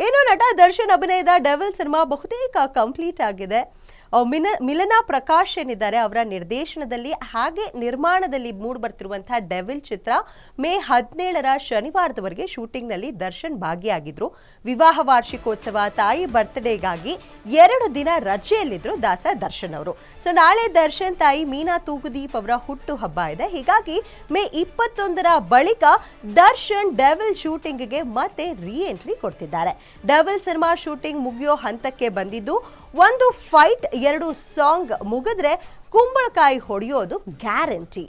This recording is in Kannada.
ಇನ್ನು ನಟ ದರ್ಶನ್ ಅಭಿನಯದ ಡೆವಿಲ್ ಸಿನಿಮಾ ಬಹುತೇಕ ಕಂಪ್ಲೀಟ್ ಆಗಿದೆ. ಮಿಲನಾ ಪ್ರಕಾಶ್ ಏನಿದ್ದಾರೆ ಅವರ ನಿರ್ದೇಶನದಲ್ಲಿ ಹಾಗೆ ನಿರ್ಮಾಣದಲ್ಲಿ ಮೂಡಿ ಬರ್ತಿರುವಂತಹ ಡೆವಿಲ್ ಚಿತ್ರ ಮೇ 17ರ ಶನಿವಾರದವರೆಗೆ ಶೂಟಿಂಗ್ನಲ್ಲಿ ದರ್ಶನ್ ಭಾಗಿಯಾಗಿದ್ರು. ವಿವಾಹ ವಾರ್ಷಿಕೋತ್ಸವ, ತಾಯಿ ಬರ್ತ್ಡೇಗಾಗಿ 2 ದಿನ ರಜೆಯಲ್ಲಿದ್ರು ದರ್ಶನ್ ಅವರು. ಸೊ ನಾಳೆ ದರ್ಶನ್ ತಾಯಿ ಮೀನಾ ತೂಗುದೀಪ್ ಅವರ ಹುಟ್ಟು ಹಬ್ಬ ಇದೆ. ಹೀಗಾಗಿ ಮೇ 21ರ ಬಳಿಕ ದರ್ಶನ್ ಡೆವಿಲ್ ಶೂಟಿಂಗ್ಗೆ ಮತ್ತೆ ರೀ ಎಂಟ್ರಿ ಕೊಡ್ತಿದ್ದಾರೆ. ಡೆವಿಲ್ ಸಿನಿಮಾ ಶೂಟಿಂಗ್ ಮುಗಿಯೋ ಹಂತಕ್ಕೆ ಬಂದಿದ್ದು, ಒಂದು ಫೈಟ್ 2 ಸಾಂಗ್ ಮುಗಿದ್ರೆ ಕುಂಬಳಕಾಯಿ ಹೊಡೆಯೋದು ಗ್ಯಾರಂಟಿ.